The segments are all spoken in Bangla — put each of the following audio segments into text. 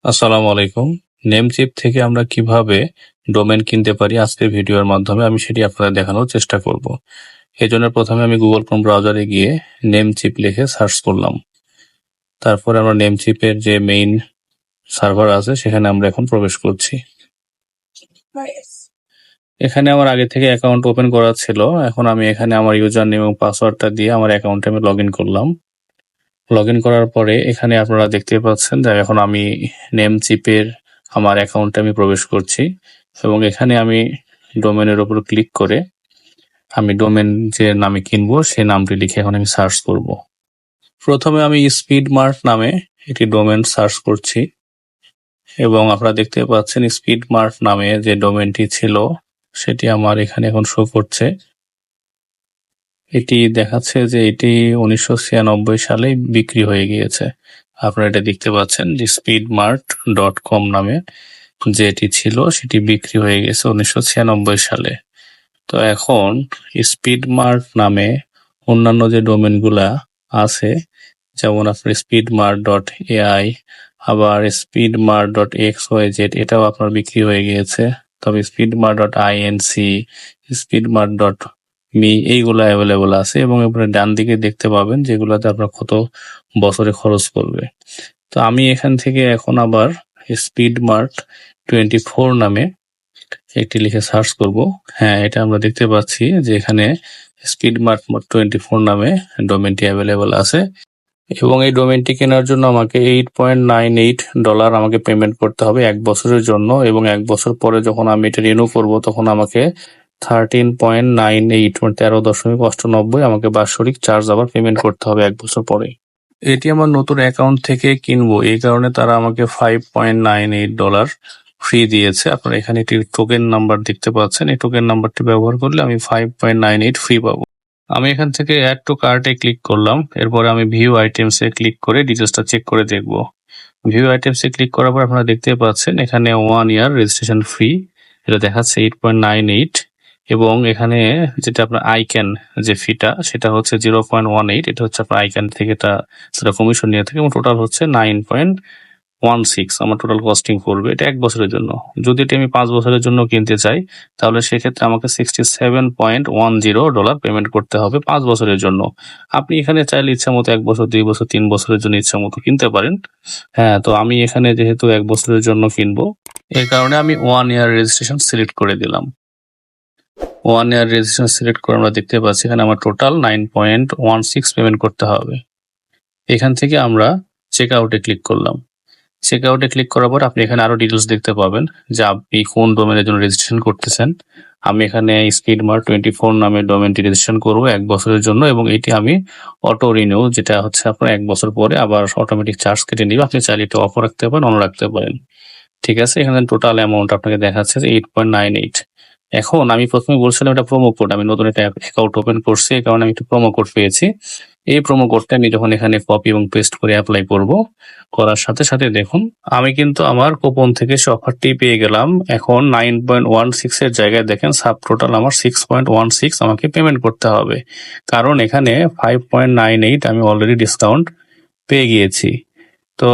আসসালামু আলাইকুম। নেমচিপ থেকে আমরা কিভাবে ডোমেন কিনতে পারি আজকের ভিডিওর মাধ্যমে আমি সেটি আপনাদের দেখানোর চেষ্টা করব। এজন্য প্রথমে আমি গুগল ক্রোম ব্রাউজারে গিয়ে নেমচিপ লিখে সার্চ করলাম। তারপরে আমরা নেমচিপের যে মেইন সার্ভার আছে সেখানে আমরা এখন প্রবেশ করছি। এখানে আমার আগে থেকে অ্যাকাউন্ট ওপেন করা ছিল। এখন আমি এখানে আমার ইউজার নেম এবং পাসওয়ার্ডটা দিয়ে আমার অ্যাকাউন্টে আমি লগ ইন করলাম। লগ ইন করার পরে এখানে আপনারা দেখতে পাচ্ছেন যে এখন আমি নেমচিপের আমার অ্যাকাউন্টে আমি প্রবেশ করছি এবং এখানে আমি ডোমেনের উপর ক্লিক করে আমি ডোমেন যে নামে কিনবো সেই নামটি লিখে এখন আমি সার্চ করব। প্রথমে আমি স্পিডমার্ট নামে একটি ডোমেন সার্চ করছি এবং আপনারা দেখতে পাচ্ছেন স্পিডমার্ট নামে যে ডোমেনটি ছিল সেটি আমার এখানে এখন শো করছে। এটি দেখাচ্ছে যে এটি 1996 সালে বিক্রি হয়ে গিয়েছে। আপনারা এটা দেখতে পাচ্ছেন যে speedmart.com নামে যেটি ছিল সেটি বিক্রি হয়ে গেছে 1996 সালে। তো এখন স্পিডমার্ট নামে অন্যান্য যে ডোমেনগুলা আছে যেমন আপনার speedmart.ai আবার speedmart.xyz এটাও আপনার বিক্রি হয়ে গিয়েছে। তবে speedmart.inc speedmart.me এইগুলো অ্যাভেলেবল আছে এবং এরপরে ডান দিকে দেখতে পাবেন যেগুলোতে আপনার কত বছরে খরচ পড়বে। তো আমি এখান থেকে এখন আবার স্পিডমার্ট 24 নামে একটি লিখে সার্চ করব। হ্যাঁ, এটা আমরা দেখতে পাচ্ছি যে এখানে স্পিডমার্ট 24 নামে ডোমেনটি অ্যাভেলেবল আছে এবং এই ডোমেনটি কেনার জন্য আমাকে $8.98 আমাকে পেমেন্ট করতে হবে 1 বছরের জন্য এবং 1 বছর পরে যখন আমি এটা রিনিউ করব তখন আমাকে 13.98 মানে 13.98 আমাকে বাৎসরিক চার্জ আবার পেমেন্ট করতে হবে 1 বছর পরে। এটি আমার নতুন অ্যাকাউন্ট থেকে কিনবো এই কারণে তারা আমাকে $5.98 ফ্রি দিয়েছে। আপনারা এখানে একটি টোকেন নাম্বার দেখতে পাচ্ছেন, এই টোকেন নাম্বারটি ব্যবহার করলে আমি 5.98 ফ্রি পাবো। আমি এখান থেকে অ্যাড টু কার্টে ক্লিক করলাম, এরপরে আমি ভিউ আইটেমসে ক্লিক করে ডিটেলসটা চেক করে দেখব। ভিউ আইটেমসে ক্লিক করার পর আপনারা দেখতে পাচ্ছেন এখানে 1 ইয়ার রেজিস্ট্রেশন ফ্রি এটা দেখাচ্ছে 8.98 এবং এখানে যেটা আপনার আইক্যান যে ফিটা সেটা হচ্ছে 0.18 এটা হচ্ছে আপনার আইক্যান থেকে সেটা কমিশন নিয়ে থাকে এবং টোটাল হচ্ছে 9.16 আমার টোটাল কস্টিং পড়বে এটা 1 বছরের জন্য। যদি এটা আমি 5 বছরের জন্য কিনতে চাই তাহলে সেক্ষেত্রে আমাকে $67.10 পেমেন্ট করতে হবে 5 বছরের জন্য। আপনি এখানে চাইলে ইচ্ছা মতো 1 বছর 2 বছর 3 বছরের জন্য ইচ্ছা মতো কিনতে পারেন। হ্যাঁ, তো আমি এখানে যেহেতু 1 বছরের জন্য কিনবো এই কারণে আমি 1 ইয়ার রেজিস্ট্রেশন সিলেক্ট করে দিলাম। 1 ইয়ার রেজিস্ট্রেশন সিলেক্ট করে আমরা দেখতে পাচ্ছি এখানে আমার টোটাল 9.16 পেমেন্ট করতে হবে। এখান থেকে আমরা চেক আউটে ক্লিক করলাম। চেক আউটে ক্লিক করার পর আপনি এখানে আরো ডিটেলস দেখতে পাবেন যে আপনি কোন ডোমেনের জন্য রেজিস্ট্রেশন করতেছেন। আমি এখানে স্পিডমার্ট 24 নামে ডোমেনটি রেজিস্ট্রেশন করবো 1 বছরের জন্য এবং এটি আমি অটো রিনিউ যেটা হচ্ছে আপনার 1 বছর পরে আবার অটোমেটিক চার্জ কেটে নিবে। আপনি চাইলে এটা অফ রাখতে পারেন, অন রাখতে পারেন। ঠিক আছে, এখানে টোটাল অ্যামাউন্ট আপনাকে দেখাচ্ছে 8.98। এখন আমি প্রথমে বলছিলাম এটা প্রোমো কোড, আমি নতুন একটা অ্যাকাউন্ট ওপেন করছি এই কারণে আমি একটা প্রোমো কোড পেয়েছি। এই প্রোমো কোডটা আমি যখন এখানে কপি এবং পেস্ট করে অ্যাপ্লাই করব, করার সাথে সাথে দেখুন আমি কিন্তু আমার কুপন থেকে সে অফারটি পেয়ে গেলাম। এখন 9.16 এর জায়গায় দেখেন সাব টোটাল আমার 6.16 আমাকে পেমেন্ট করতে হবে, কারণ এখানে 5.98 আমি অলরেডি ডিসকাউন্ট পেয়ে গিয়েছি। তো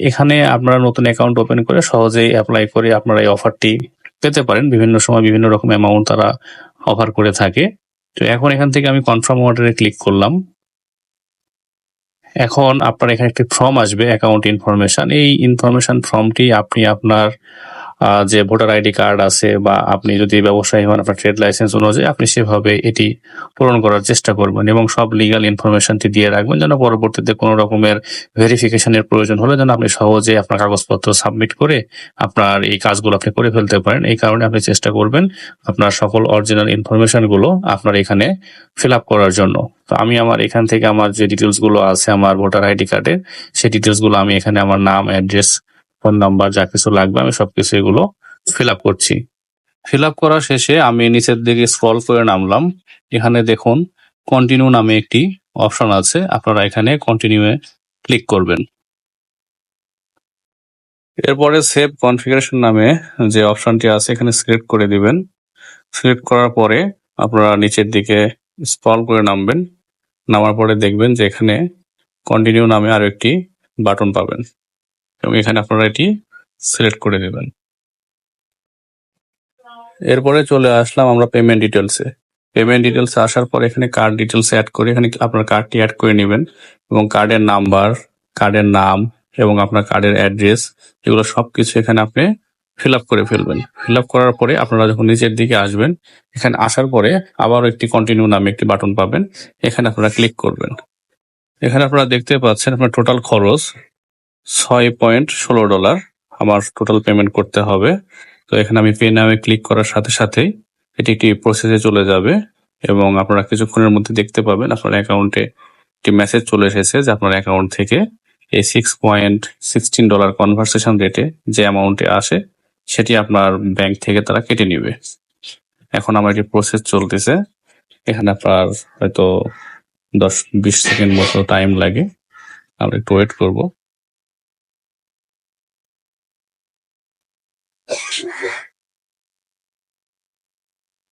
এখানে আপনারা নতুন অ্যাকাউন্ট ওপেন করে সহজেই অ্যাপ্লাই করে আপনারা এই অফারটি পেতে পারেন। বিভিন্ন সময় বিভিন্ন রকম অ্যামাউন্ট তারা অফার করে থাকে। তো এখন এখান থেকে আমি কনফার্ম অর্ডারে ক্লিক করলাম। এখন আপনার এখানে একটি ফর্ম আসবে অ্যাকাউন্ট ইনফরমেশন। এই ইনফরমেশন ফর্মটি আপনি আপনার যে ভোটার আইডি কার্ড আছে বা আপনি যদি ব্যবসায়ী হন আপনার ট্রেড লাইসেন্স অনুযায়ী আপনি সেভাবে এটি পূরণ করার চেষ্টা করবেন এবং সব লিগাল ইনফরমেশনটি দিয়ে রাখবেন যেন পরবর্তীতে কোনো রকমের ভেরিফিকেশনের প্রয়োজন হলে যেন আপনি সহজে আপনার কাগজপত্র সাবমিট করে আপনার এই কাজগুলো আপনি করে ফেলতে পারেন। এই কারণে আপনি চেষ্টা করবেন আপনার সকল অরিজিনাল ইনফরমেশনগুলো আপনার এখানে ফিল আপ করার জন্য। তো আমি আমার এখান থেকে আমার যে ডিটেলসগুলো আছে আমার ভোটার আইডি কার্ডের সেই ডিটেলসগুলো আমি এখানে আমার নাম, অ্যাড্রেস, ফোন নাম্বার যা কিছু লাগবে আমি সবকিছু এগুলো ফিল আপ করছি। ফিল আপ করা শেষে আমি নিচের দিকে স্ক্রল করে নামলাম। এখানে দেখুন কন্টিনিউ নামে একটি অপশন আছে, আপনারা এখানে কন্টিনিউয়ে ক্লিক করবেন। এরপরে সেভ কনফিগারেশন নামে যে অপশনটি আছে এখানে সিলেক্ট করে দিবেন। সিলেক্ট করার পরে আপনারা নিচের দিকে স্ক্রল করে নামবেন। নামার পরে দেখবেন যে এখানে কন্টিনিউ নামে আরো একটি বাটন পাবেন এবং এখানে আপনারা এটি সিলেক্ট করে নেবেন। এরপরে চলে আসলাম আমরা পেমেন্ট ডিটেলসে। পেমেন্ট ডিটেলসে আসার পর এখানে কার্ড ডিটেলস অ্যাড করে এখানে আপনার কার্ডটি অ্যাড করে নেবেন এবং কার্ডের নাম্বার, কার্ডের নাম এবং আপনার কার্ডের অ্যাড্রেস এগুলো সবকিছু এখানে আপনি ফিল আপ করে ফেলবেন। ফিল আপ করার পরে আপনারা যখন নিচের দিকে আসবেন, এখানে আসার পরে আবারও একটি কন্টিনিউ নামে একটি বাটন পাবেন, এখানে আপনারা ক্লিক করবেন। এখানে আপনারা দেখতে পাচ্ছেন আপনার টোটাল খরচ $6.16 আমার টোটাল পেমেন্ট করতে হবে। তো এখানে আমি পে নামে ক্লিক করার সাথে সাথেই এটি একটি প্রসেসে চলে যাবে এবং আপনারা কিছুক্ষণের মধ্যে দেখতে পাবেন আপনার অ্যাকাউন্টে একটি মেসেজ চলে এসেছে যে আপনার অ্যাকাউন্ট থেকে এই $6.16 কনভার্সেশন রেটে যে অ্যামাউন্টে আসে সেটি আপনার ব্যাংক থেকে তারা কেটে নিবে। এখন আমার এটি প্রসেস চলতেছে, এখানে আপনার হয়তো 10-20 সেকেন্ড মতো টাইম লাগে, আমরা একটু ওয়েট করব।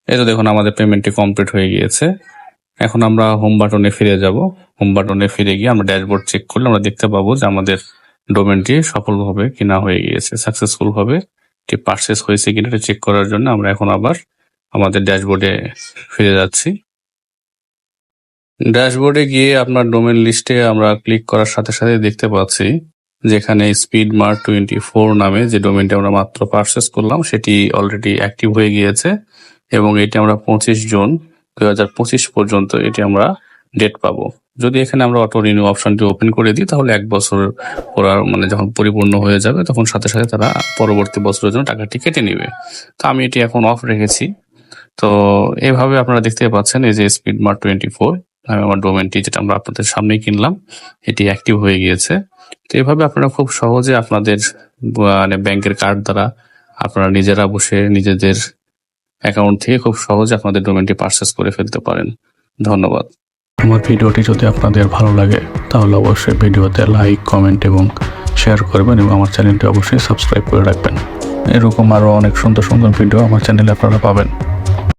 এই তো দেখুন আমাদের পেমেন্টটি কমপ্লিট হয়ে গিয়েছে। এখন আমরা হোম বাটনে ফিরে যাব। হোম বাটনে ফিরে গিয়ে আমরা ড্যাশবোর্ড চেক করলে আমরা দেখতে পাবো যে আমাদের ডোমেনটি সফলভাবে কেনা হয়ে গিয়েছে, সাকসেসফুল ভাবে এটি পারচেস হয়েছে কিনা এটা চেক করার জন্য আমরা এখন আবার আমাদের ড্যাশবোর্ডে ফিরে যাচ্ছি। ড্যাশবোর্ডে গিয়ে আপনার ডোমেন লিস্টে আমরা ক্লিক করার সাথে সাথে দেখতে পাচ্ছি যেখানে স্পিডমার্ট 24 নামে যে ডোমেনটি আমরা মাত্র পারচেস করলাম সেটি অলরেডি অ্যাক্টিভ হয়ে গিয়েছে এবং এটি আমরা 25 জুন 2025 পর্যন্ত এটি আমরা ডেট পাবো। যদি এখানে আমরা অটো রিনিউ অপশনটি ওপেন করে দিই তাহলে 1 বছর মানে যখন পরিপূর্ণ হয়ে যাবে তখন সাথে সাথে তারা পরবর্তী বছরের জন্য টাকাটি কেটে নেবে। তো আমি এটি এখন অফ রেখেছি। তো এইভাবে আপনারা দেখতে পাচ্ছেন এই যে স্পিডমার্ট 24 আমার ডোমেনটি যেটা আমরা আপনাদের সামনেই কিনলাম এটি অ্যাক্টিভ হয়ে গিয়েছে। তো এইভাবে আপনারা খুব সহজে আপনাদের মানে ব্যাংকের কার্ড দ্বারা আপনারা নিজেরা বসে নিজেদের অ্যাকাউন্ট থেকে খুব সহজে আপনাদের ডোমেনটি পারচেস করে ফেলতে পারেন। ধন্যবাদ। আমার ভিডিওটি যদি আপনাদের ভালো লাগে তাহলে অবশ্যই ভিডিওতে লাইক, কমেন্ট এবং শেয়ার করবেন এবং আমার চ্যানেলটি অবশ্যই সাবস্ক্রাইব করে রাখবেন। এরকম আরও অনেক সুন্দর সুন্দর ভিডিও আমার চ্যানেলে আপনারা পাবেন।